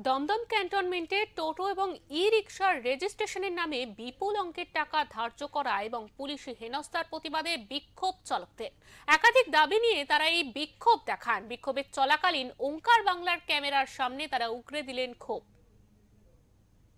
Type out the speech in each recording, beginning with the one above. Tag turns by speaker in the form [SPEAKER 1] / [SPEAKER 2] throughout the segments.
[SPEAKER 1] দমদম ক্যান্টনমেন্টে টোটো এবং ই রিকশার রেজিস্ট্রেশনের নামে বিপুল অঙ্কের টাকা ধার্য করা এবং পুলিশি হেনস্থার প্রতিবাদে বিক্ষোভ চালকদের। একাধিক দাবি নিয়ে তারা এই বিক্ষোভ দেখান। বিক্ষোভের চলাকালীন ওঙ্কার বাংলার ক্যামেরার সামনে তারা উগরে দিলেন ক্ষোভ।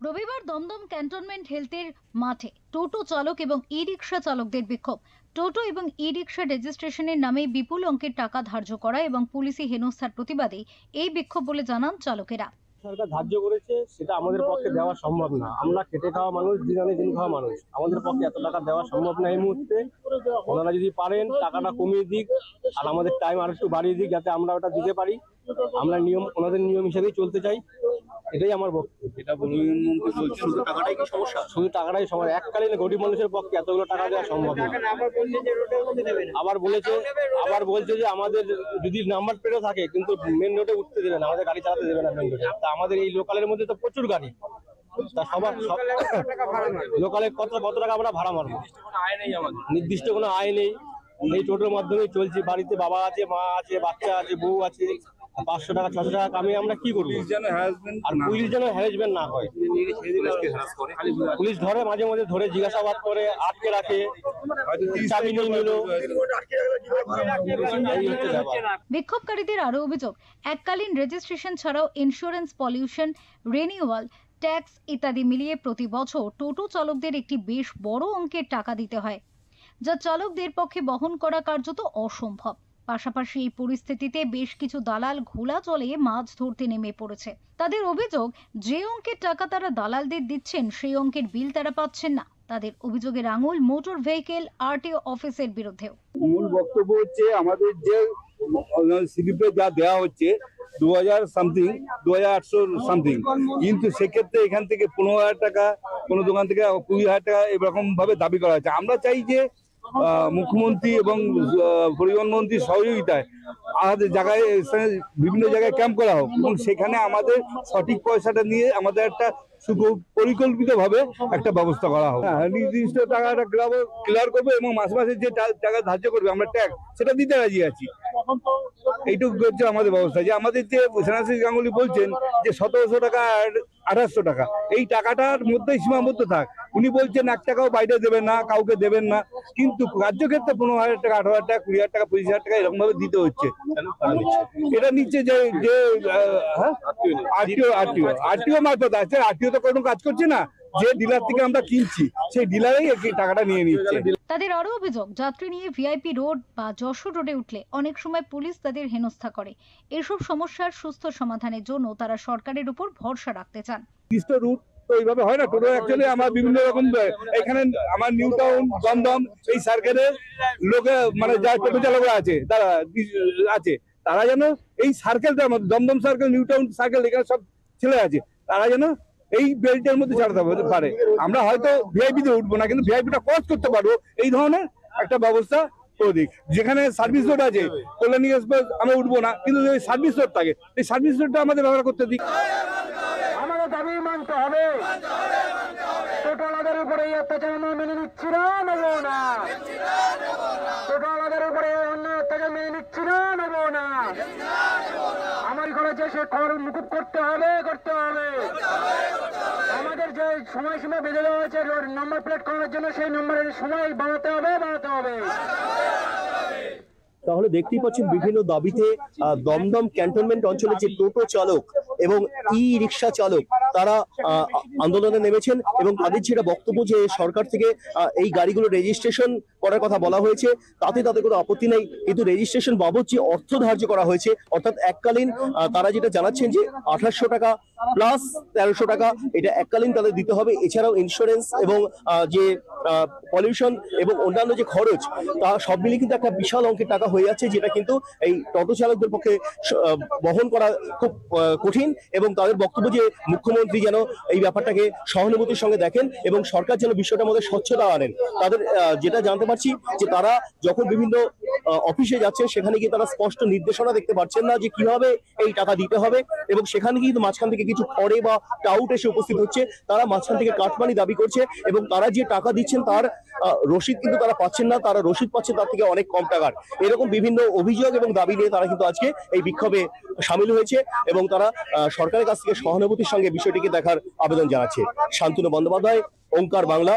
[SPEAKER 2] রবিবার দমদম ক্যান্টনমেন্ট হেলথের মাঠে টোটো চালক এবং ই রিকশা চালকদের বিক্ষোভ। টোটো এবং ই রিকশা রেজিস্ট্রেশনের নামে বিপুল অঙ্কের টাকা ধার্য করা এবং পুলিশি হেনস্থার প্রতিবাদে এই বিক্ষোভ বলে জানান চালকেরা।
[SPEAKER 3] সরকার ধার্য করেছে সেটা আমাদের পক্ষে দেওয়া সম্ভব না। আমরা খেটে খাওয়া মানুষ, দিন আনে দিন খাওয়া মানুষ, আমাদের পক্ষে এত টাকা দেওয়া সম্ভব না এই মুহূর্তে। ওনারা যদি পারেন টাকাটা কমিয়ে দিক আর আমাদের টাইম আর একটু বাড়িয়ে দিক, যাতে আমরা ওটা দিতে পারি। আমরা ওনাদের নিয়ম হিসেবেই চলতে চাই, এটাই আমার বক্তব্য। এটা প্রধানমন্ত্রী বলছেন শুধু টাকাটাই কি সমস্যা? শুধু টাকাটাই সমস্যা। এককালীন গরিব মানুষের পক্ষে এতগুলো টাকা দেওয়া সম্ভব না। আবার বলছে যে আমাদের যদি নাম্বার প্লেটও থাকে কিন্তু মেন রোডে উঠতে দেবে না, আমাদের গাড়ি চালাতে দেবে না মেন রোডে। তা আমাদের এই লোকালের মধ্যে তো প্রচুর গাড়ি, তা সবার লোকালে কত টাকা আমরা ভাড়া মারবো? নির্দিষ্ট কোনো আয় নেই। এই টোটোর মাধ্যমে চলছি। বাড়িতে বাবা আছে, মা আছে, বাচ্চা আছে, বউ আছে। 500 টাকা 600 টাকা কামিয়ে আমরা কি করবো? আর পুলিশ যেন হ্যারাসমেন্ট না হয়। পুলিশ ধরে, মাঝে মাঝে ধরে জিজ্ঞাসাবাদ করে, আটকে রাখে, চাবি নিয়ে নিল।
[SPEAKER 2] বিক্ষোভকারীদের আরো অভিযোগ, এককালীন রেজিস্ট্রেশন ছাড়াও ইন্স্যুরেন্স, পলিউশন, রিনিউয়াল, ট্যাক্স ইত্যাদি মিলিয়ে প্রতি বছর টোটো চালকদের একটি বেশ বড় অঙ্কের টাকা দিতে হয়, যা চালকদের পক্ষে বহন করা কার্যত অসম্ভব। পাশাপাশি এই পরিস্থিতিতে বেশ কিছু দালাল ঘোলা চলে মাছ ধরতে নেমে পড়েছে। তাদের অভিযোগ, যে অঙ্কের টাকা তারা দালালদের দিচ্ছেন সেই অঙ্কের বিল তারা পাচ্ছেন না। তাদের অভিযোগের আঙুল মোটর ভেহিকেল আরটিও অফিসের বিরুদ্ধেও।
[SPEAKER 4] মূল বক্তব্য হচ্ছে আমাদের যে স্লিপে যা দেওয়া হচ্ছে 2000 সামথিং, 2800 সামথিং, কিন্তু সেক্ষেত্রে এখান থেকে 15,000 টাকা, কোনো দোকান থেকে 20,000 টাকা এরকম ভাবে দাবি করা হচ্ছে। আমরা চাই যে মুখ্যমন্ত্রী এবং পরিবহন মন্ত্রীর সহযোগিতায় আমাদের জায়গায় বিভিন্ন জায়গায় ক্যাম্প করা হোক এবং সেখানে আমাদের সঠিক পয়সাটা নিয়ে আমাদের একটা পরিকল্পিত ভাবে একটা ব্যবস্থা করা হোক। নির্দিষ্ট টাকাটা ক্লিয়ার করবে এবং মাসে মাসে যে টাকা ধার্য করবে আমরা ট্যাক্স, সেটা দিতে রাজি আছি। এইটুকু হচ্ছে আমাদের ব্যবস্থা। যে আমাদের যে সেনাশ্রী গাঙ্গুলি বলছেন যে 1700 টাকা আর 2800 টাকা, এই টাকাটার মধ্যেই সীমাবদ্ধ থাক। উনি বলছেন 1 টাকাও বাইরে দেবেন না, কাউকে দেবেন না, কিন্তু কার্যক্ষেত্রে 15,000 টাকা, 18,000 টাকা, 20,000 টাকা, 25,000 টাকা এরকম ভাবে দিতে হচ্ছে। এটা নিচ্ছে যে আরটিও মারফত আছে। আরটিও তো কোনো কাজ করছে না, যে ডিলার থেকে আমরা কিনছি সেই ডিলারেই এই টাকাটা নিয়ে নিচ্ছে।
[SPEAKER 2] তাদের আরো অভিযোগ, যাত্রী নিয়ে ভিআইপি রোড বা যশোর রোডে উঠলে অনেক সময় পুলিশ তাদের হেনস্থা করে। এসব সমস্যার সুস্থ সমাধানের জন্য তারা সরকারের উপর ভরসা রাখতে চান।
[SPEAKER 4] নির্দিষ্ট রুট তো এইভাবে হয় না। টোটো অ্যাকচুয়ালি আমার বিভিন্ন রকম, এখানে আমার নিউ টাউন, দমদম এই সার্কেলের লোকে মানে যা টোটো চালকরা আছে তারা যেন এই সার্কেলটা, আমাদের Dum Dum circle, new town circle, এখানে সব ছেলে আছে, তারা যেন এই বেল্টের মধ্যে চালাতে পারে। আমরা হয়তো ভিআইপিতে উঠবো না, কিন্তু ভিআইপিটা ক্রস করতে পারবো, এই ধরনের একটা ব্যবস্থা করে দিক। যেখানে সার্ভিস রোড আছে, কল্যাণী এক্সপ্রেস আমরা উঠবো না, কিন্তু ওই সার্ভিস রোড থাকে, এই সার্ভিস রোডটা আমাদের ব্যবহার করতে দিক।
[SPEAKER 5] আমাদের দাবি মানতে হবে। টোটোওয়ালাদের উপরে এই অত্যাচার আমরা মেনে নিচ্ছি না, নেবো না। টোটোওয়ালাদের উপরে অন্য অত্যাচার মেনে নিচ্ছি না, নেবো না। আমার খরচে সে খরচ মুকুব করতে হবে। আমাদের যে সময়সীমা বেঁধে দেওয়া হয়েছে নাম্বার প্লেট করার জন্য, সেই নম্বরের সময় বাড়াতে হবে।
[SPEAKER 6] তাহলে দেখতেই পাচ্ছেন বিভিন্ন দাবিতে দমদম ক্যান্টনমেন্ট অঞ্চলে যে টোটো চালক এবং ই রিক্সা চালক তারা আন্দোলনে নেমেছেন এবং তাদের যেটা বক্তব্য যে সরকার থেকে এই গাড়িগুলো রেজিস্ট্রেশন করার কথা বলা হয়েছে, তাতে তাদের কোনো আপত্তি নেই, কিন্তু রেজিস্ট্রেশন বাবদ যে অর্থ ধার্য করা হয়েছে, অর্থাৎ এককালীন তারা যেটা জানাচ্ছেন যে 2800 টাকা প্লাস 1300 টাকা এটা এককালীন তাদের দিতে হবে। এছাড়াও ইন্স্যুরেন্স এবং যে পলিউশন এবং অন্যান্য যে খরচ, তা সব মিলিয়ে কিন্তু একটা বিশাল অঙ্কের টাকা হয়ে যাচ্ছে, যেটা কিন্তু এই টোটো চালকদের পক্ষে বহন করা খুব কঠিন। এবং তাদের বক্তব্য যে মুখ্যমন্ত্রী যেন এই ব্যাপারটাকে সহানুভূতির সঙ্গে দেখেন এবং সরকার যেন বিষয়টার মধ্যে স্বচ্ছতা আনেন। তাদের যেটা জানতে পারছি যে তারা যখন বিভিন্ন অফিসে যাচ্ছেন সেখানে গিয়ে তারা স্পষ্ট নির্দেশনা দেখতে পাচ্ছেন না যে কিভাবে এই টাকা দিতে হবে, এবং সেখানে কিন্তু মাঝখান থেকে কিছু খড়ে বা টাউট এসে উপস্থিত হচ্ছে, তারা মাঝখান থেকে কাটমানি দাবি করছে এবং তারা যে টাকা দিচ্ছেন তার রসিদ কিন্তু তারা পাচ্ছেন না, তারা রসিদ পাচ্ছেন তার থেকে অনেক কম টাকার। এরকম বিভিন্ন অভিযোগ এবং দাবি নিয়ে তারা কিন্তু আজকে এই বিক্ষোভে সামিল হয়েছে এবং তারা সরকারের কাছ থেকে সহানুভূতির সঙ্গে বিষয়টিকে দেখার আবেদন জানাচ্ছে। শান্তনু বন্দ্যোপাধ্যায়, ওঙ্কার বাংলা।